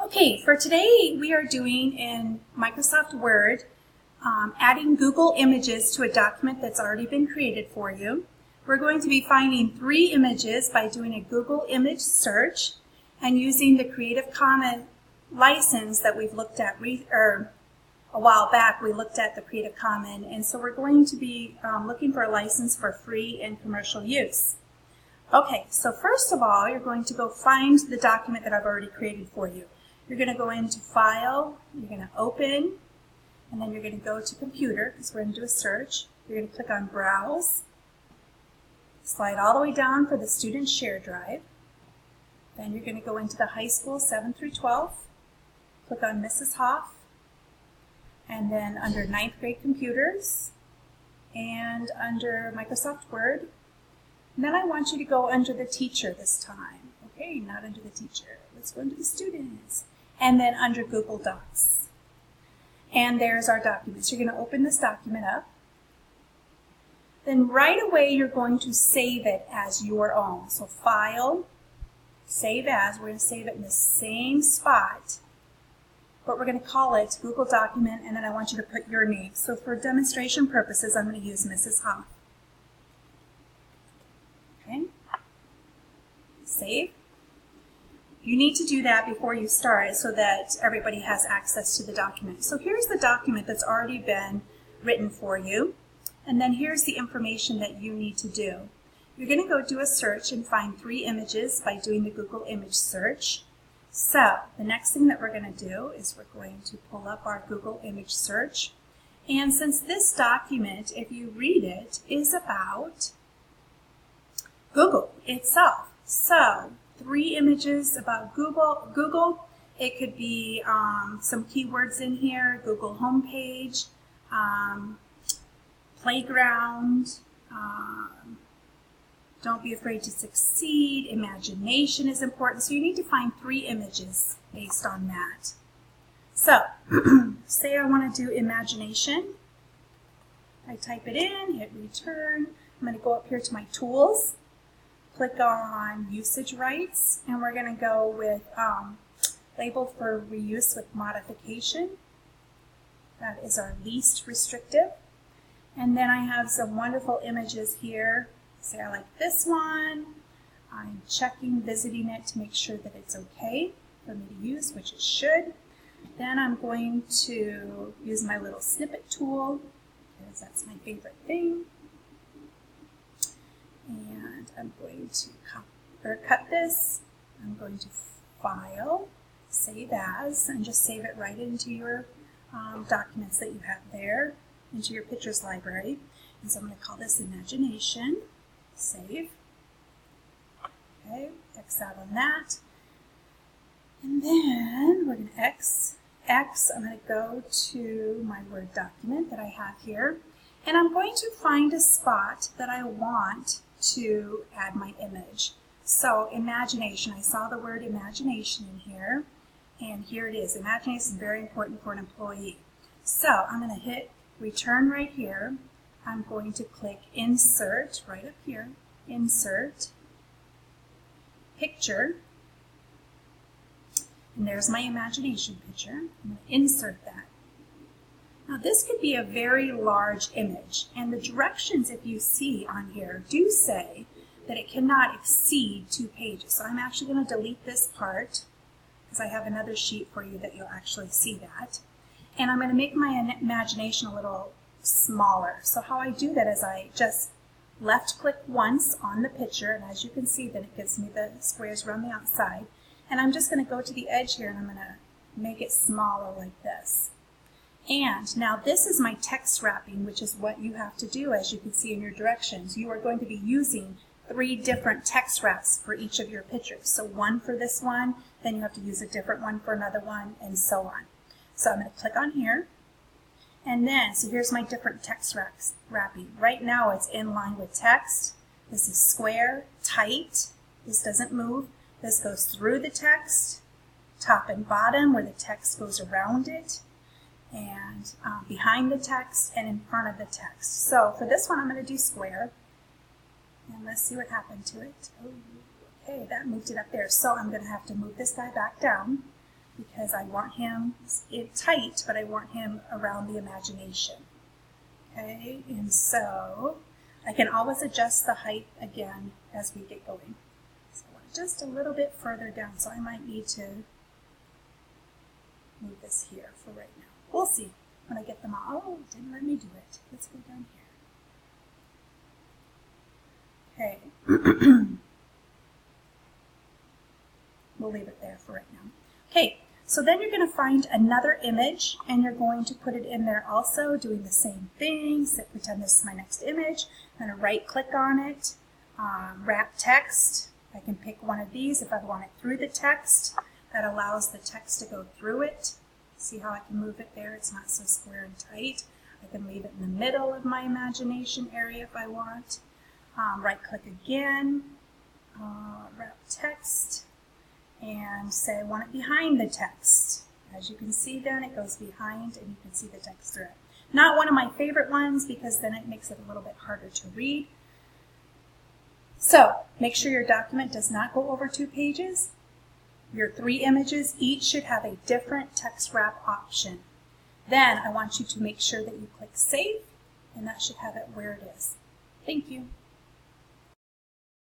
Okay, for today we are doing in Microsoft Word, adding Google Images to a document that's already been created for you. We're going to be finding 3 images by doing a Google image search and using the Creative Commons license that we've looked at a while back. We looked at the Creative Commons, and so we're going to be looking for a license for free and commercial use. Okay, so first of all, you're going to go find the document that I've already created for you. You're going to go into File, you're going to Open, and then you're going to go to Computer, because we're going to do a search. You're going to click on Browse, slide all the way down for the Student Share Drive. Then you're going to go into the High School 7 through 12, click on Mrs. Hoff, and then under 9th grade Computers, and under Microsoft Word. And then I want you to go under the teacher this time. Okay, not under the teacher. Let's go into the students. And then under Google Docs. And there's our documents. You're going to open this document up. Then right away you're going to save it as your own. So File, Save As. We're going to save it in the same spot. But we're going to call it Google Document, and then I want you to put your name. So for demonstration purposes, I'm going to use Mrs. Hoff. Okay. Save. You need to do that before you start so that everybody has access to the document. So here's the document that's already been written for you. And then here's the information that you need to do. You're going to go do a search and find 3 images by doing the Google image search. So the next thing that we're going to do is we're going to pull up our Google image search. And since this document, if you read it, is about Google itself. So 3 images about Google. It could be some keywords in here: Google homepage, playground, don't be afraid to succeed, imagination is important. So you need to find 3 images based on that. So say I want to do imagination. I type it in, hit return. I'm going to go up here to my tools. Click on usage rights, and we're going to go with label for reuse with modification. That is our least restrictive. And then I have some wonderful images here. Say I like this one. I'm checking, visiting it to make sure that it's okay for me to use, which it should. Then I'm going to use my little snippet tool, because that's my favorite thing. And I'm going to cut this. I'm going to File, Save As, and just save it right into your documents that you have there, into your pictures library. And so I'm going to call this Imagination. Save. Okay, X out on that. And then we're going to X. I'm going to go to my Word document that I have here. And I'm going to find a spot that I want to add my image. So imagination, I saw the word imagination in here, and here it is. Imagination is very important for an employee. So I'm going to hit return right here. I'm going to click insert right up here, insert, picture, and there's my imagination picture. I'm going to insert that. Now this could be a very large image, and the directions, if you see on here, do say that it cannot exceed 2 pages. So I'm actually going to delete this part because I have another sheet for you that you'll actually see that. And I'm going to make my imagination a little smaller. So how I do that is I just left click once on the picture, and as you can see, then it gives me the squares around the outside. And I'm just going to go to the edge here and I'm going to make it smaller like this. And now this is my text wrapping, which is what you have to do, as you can see in your directions. You are going to be using 3 different text wraps for each of your pictures. So one for this one, then you have to use a different one for another one, and so on. So I'm going to click on here. And then, so here's my different text wrapping. Right now it's in line with text. This is square, tight. This doesn't move. This goes through the text, top and bottom, where the text goes around it, and behind the text, and in front of the text. So for this one, I'm going to do square. And let's see what happened to it. Oh, okay, that moved it up there. So I'm going to have to move this guy back down. because I want him tight, but I want him around the imagination. Okay, and so I can always adjust the height again as we get going. So I want just a little bit further down, so I might need to move this here for right now. We'll see when I get them all. Oh, it didn't let me do it. Let's go down here. Okay. We'll leave it there for right now. Okay, so then you're going to find another image and you're going to put it in there also, doing the same thing. So pretend this is my next image. I'm going to right click on it, wrap text. I can pick one of these if I want it through the text. That allows the text to go through it. See how I can move it there? It's not so square and tight. I can leave it in the middle of my imagination area if I want. Right click again, wrap text, and say I want it behind the text. As you can see then it goes behind and you can see the text through it. Not one of my favorite ones because then it makes it a little bit harder to read. So make sure your document does not go over 2 pages. Your 3 images each should have a different text wrap option. Then I want you to make sure that you click Save, and that should have it where it is. Thank you.